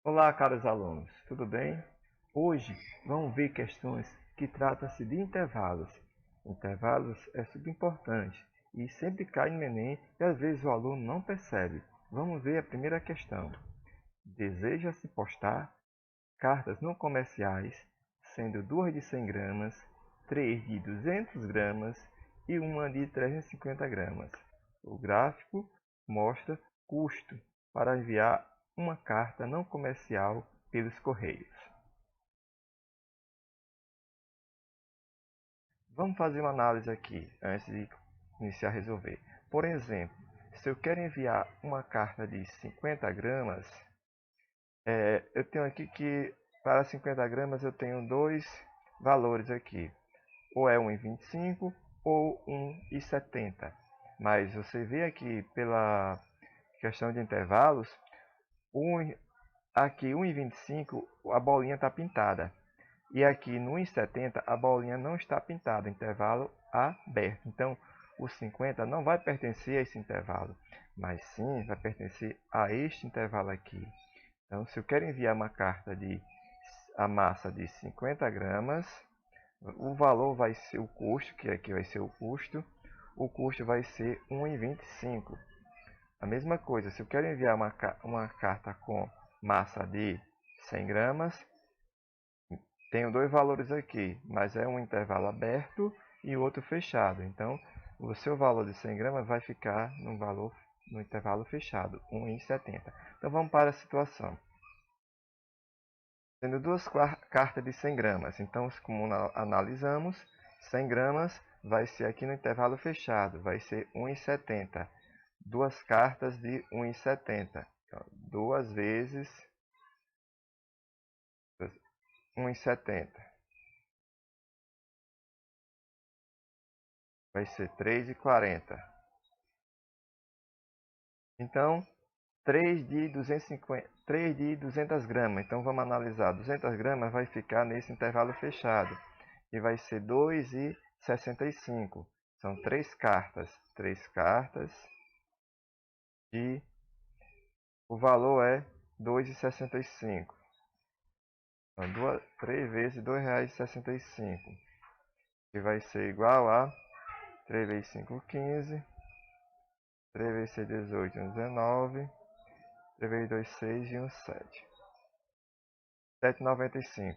Olá, caros alunos, tudo bem? Hoje vamos ver questões que tratam-se de intervalos. Intervalos é super importante e sempre cai no Enem e às vezes o aluno não percebe. Vamos ver a primeira questão. Deseja-se postar cartas não comerciais, sendo duas de 100 gramas, três de 200 gramas e uma de 350 gramas. O gráfico mostra custo para enviar uma carta não comercial pelos correios. Vamos fazer uma análise aqui antes de iniciar a resolver. Por exemplo, se eu quero enviar uma carta de 50 gramas, eu tenho aqui que para 50 gramas eu tenho dois valores aqui. Ou é 1,25 ou 1,70. Mas você vê aqui pela questão de intervalos, aqui 1,25 a bolinha está pintada. E aqui no 1,70 a bolinha não está pintada, intervalo aberto. Então o 50 não vai pertencer a esse intervalo, mas sim vai pertencer a este intervalo aqui. Então se eu quero enviar uma carta de a massa de 50 gramas, o valor vai ser o custo, que aqui vai ser o custo vai ser 1,25. A mesma coisa, se eu quero enviar uma carta com massa de 100 gramas, tenho dois valores aqui, mas é um intervalo aberto e outro fechado. Então, o seu valor de 100 gramas vai ficar no intervalo fechado, 1,70. Então, vamos para a situação. Tendo duas cartas de 100 gramas, então, como analisamos, 100 gramas vai ser aqui no intervalo fechado, vai ser 1,70. Duas cartas de 1,70. Então, duas vezes 1,70. Vai ser 3,40. Então, 3 de 200 gramas. Então, vamos analisar. 200 gramas vai ficar nesse intervalo fechado. E vai ser 2,65. São três cartas. Três cartas. E o valor é 2,65. Então, 3 vezes R$ 2,65. Que vai ser igual a 3 vezes 5, 15. 3 vezes 6, 18, 19. 3 vezes 2, 6 e 1, 7. 7,95.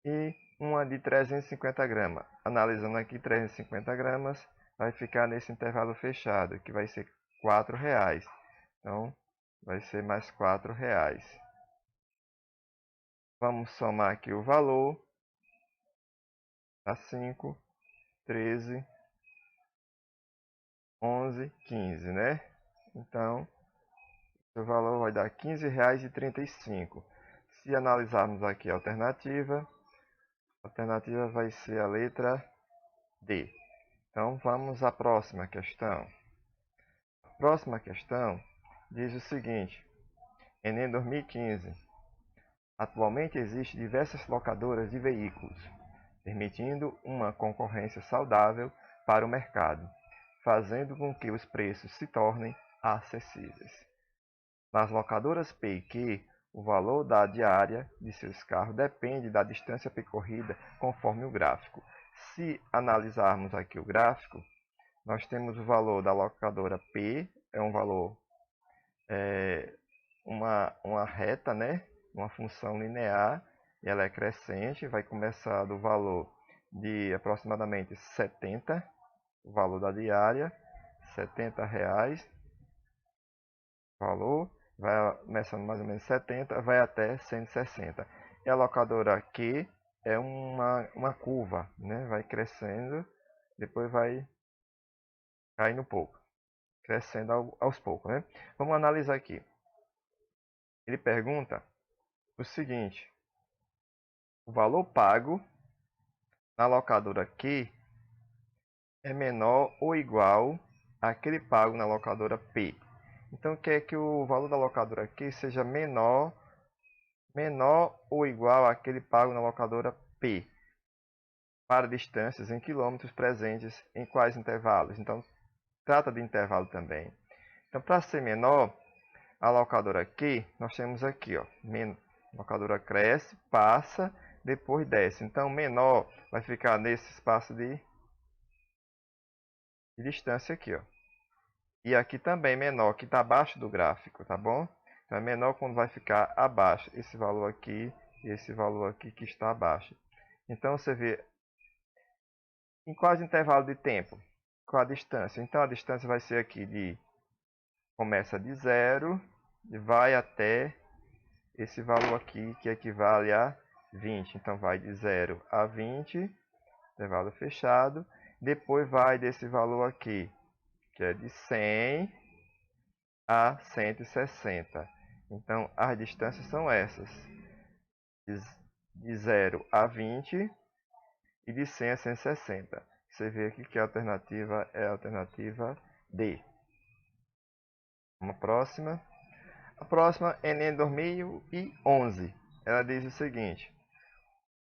E uma de 350 gramas. Analisando aqui 350 gramas, vai ficar nesse intervalo fechado, que vai ser R$ 4. Então, vai ser mais R$ 4. Vamos somar aqui o valor. Dá 5, 13, 11, 15, né? Então, o valor vai dar R$ 15,35. Se analisarmos aqui a alternativa vai ser a letra D. Então, vamos à próxima questão. A próxima questão diz o seguinte: Enem 2015. Atualmente existem diversas locadoras de veículos, permitindo uma concorrência saudável para o mercado, fazendo com que os preços se tornem acessíveis. Nas locadoras P e Q, o valor da diária de seus carros depende da distância percorrida conforme o gráfico. Se analisarmos aqui o gráfico, nós temos o valor da locadora P, é um valor, uma reta, né? Uma função linear, e ela é crescente, vai começar do valor de aproximadamente 70, o valor da diária, R$ 70, valor, vai começando mais ou menos 70, vai até 160. E a locadora Q é uma curva, né? Vai crescendo, depois vai caindo um pouco, crescendo aos poucos, né? Vamos analisar aqui. Ele pergunta o seguinte: o valor pago na locadora Q é menor ou igual àquele pago na locadora P. Então quer que o valor da locadora Q seja menor ou igual àquele pago na locadora P, para distâncias em quilômetros presentes em quais intervalos. Então, trata de intervalo também. Então, para ser menor, a locadora Q, nós temos aqui, ó, a locadora cresce, passa, depois desce. Então, menor vai ficar nesse espaço de distância aqui, ó. E aqui também menor, que está abaixo do gráfico, tá bom? Então, é menor quando vai ficar abaixo, esse valor aqui e esse valor aqui que está abaixo. Então, você vê em quais intervalo de tempo? Qual a distância? Então, a distância vai ser aqui começa de 0 e vai até esse valor aqui, que equivale a 20. Então, vai de 0 a 20, intervalo fechado. Depois vai desse valor aqui, que é de 100 a 160. Então, as distâncias são essas. De 0 a 20 e de 100 a 160. Você vê aqui que a alternativa é a alternativa D. Uma próxima. A próxima é Enem 2011. Ela diz o seguinte: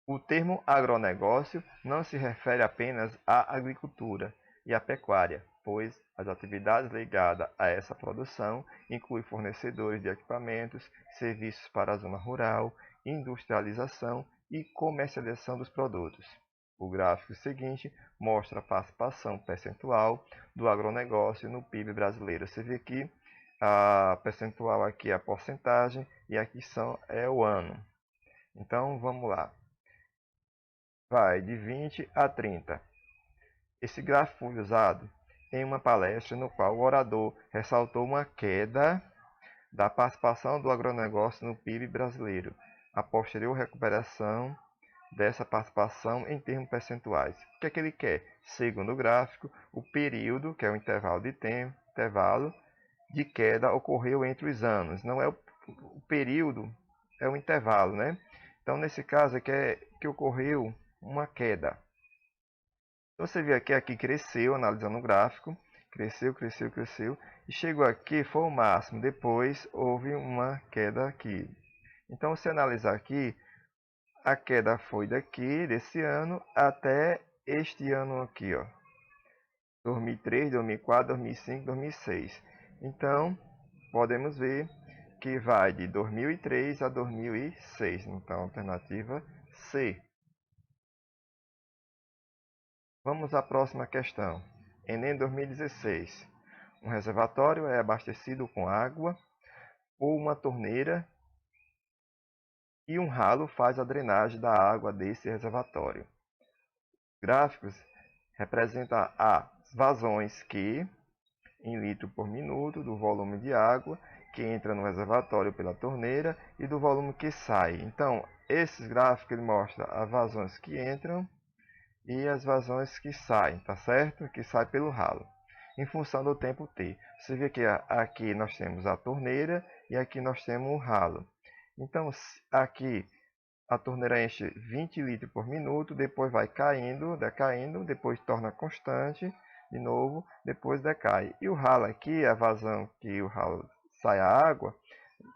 o termo agronegócio não se refere apenas à agricultura e à pecuária, pois as atividades ligadas a essa produção incluem fornecedores de equipamentos, serviços para a zona rural, industrialização e comercialização dos produtos. O gráfico seguinte mostra a participação percentual do agronegócio no PIB brasileiro. Você vê que a percentual aqui é a porcentagem e aqui é o ano. Então vamos lá. Vai de 20 a 30. Esse gráfico foi usado em uma palestra no qual o orador ressaltou uma queda da participação do agronegócio no PIB brasileiro, a posterior recuperação dessa participação em termos percentuais. O que é que ele quer? Segundo o gráfico, o período, que é o intervalo de tempo, intervalo de queda ocorreu entre os anos. Não é o período, é o intervalo, né? Então, nesse caso, que ocorreu uma queda. Você vê aqui cresceu, analisando o gráfico, cresceu, cresceu, cresceu, e chegou aqui, foi o máximo, depois houve uma queda aqui. Então, se analisar aqui, a queda foi daqui, desse ano, até este ano aqui, ó. 2003, 2004, 2005, 2006. Então, podemos ver que vai de 2003 a 2006. Então, alternativa C. Vamos à próxima questão. Enem 2016. Um reservatório é abastecido com água ou uma torneira e um ralo faz a drenagem da água desse reservatório. Gráficos representam as vazões que, em litro por minuto, do volume de água que entra no reservatório pela torneira e do volume que sai. Então, esses gráficos ele mostra as vazões que entram e as vazões que saem, tá certo? Que sai pelo ralo, em função do tempo T. Você vê que aqui nós temos a torneira e aqui nós temos o ralo. Então, aqui a torneira enche 20 litros por minuto, depois vai caindo, decaindo, depois torna constante de novo, depois decai. E o ralo aqui, a vazão que o ralo sai a água,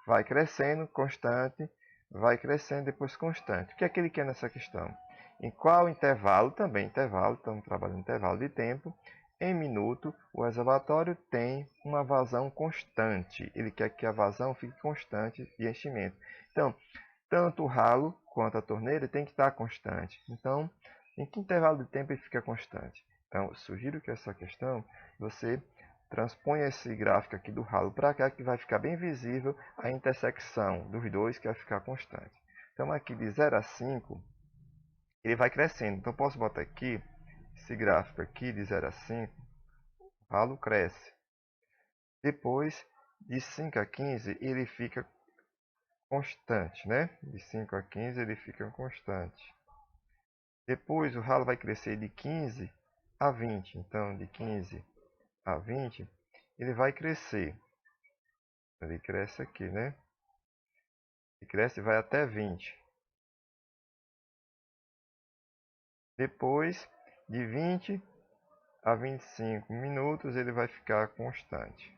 vai crescendo, constante, vai crescendo, depois constante. O que é que ele quer nessa questão? Em qual intervalo, também intervalo, estamos trabalhando em intervalo de tempo, em minuto, o reservatório tem uma vazão constante. Ele quer que a vazão fique constante de enchimento. Então, tanto o ralo quanto a torneira tem que estar constante. Então, em que intervalo de tempo ele fica constante? Então, eu sugiro que essa questão você transponha esse gráfico aqui do ralo para cá, que vai ficar bem visível a intersecção dos dois, que vai ficar constante. Então, aqui de 0 a 5, ele vai crescendo. Então, eu posso botar aqui, esse gráfico aqui de 0 a 5, o ralo cresce. Depois, de 5 a 15, ele fica constante, né? De 5 a 15 ele fica constante. Depois o ralo vai crescer de 15 a 20. Então, de 15 a 20, ele vai crescer. Ele cresce aqui, né? Ele cresce e vai até 20. Depois, de 20 a 25 minutos, ele vai ficar constante.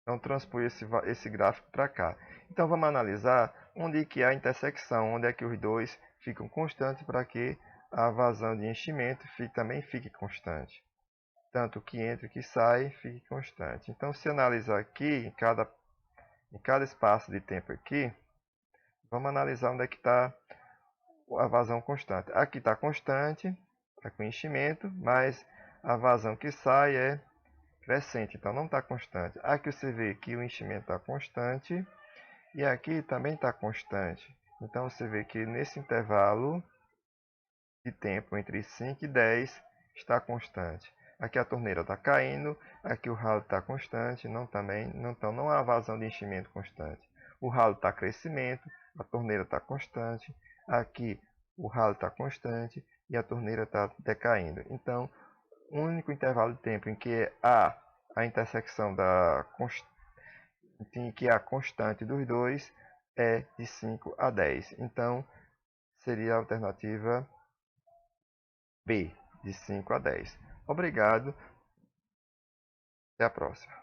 Então, transpor esse gráfico para cá. Então, vamos analisar onde que há a intersecção, onde é que os dois ficam constantes para que a vazão de enchimento também fique constante. tanto o que entra e o que sai fique constante. Então, se analisar aqui, em cada espaço de tempo aqui, vamos analisar onde é que está a vazão constante. Aqui está constante, está com enchimento, mas a vazão que sai é crescente, então não está constante. Aqui você vê que o enchimento está constante e aqui também está constante. Então você vê que nesse intervalo de tempo entre 5 e 10 está constante. Aqui a torneira está caindo, aqui o ralo está constante, então não há vazão de enchimento constante. O ralo está crescimento, a torneira está constante, aqui o ralo está constante e a torneira está decaindo. Então, o único intervalo de tempo em que há a intersecção em que há constante dos dois é de 5 a 10. Então, seria a alternativa B, de 5 a 10. Obrigado. Até a próxima.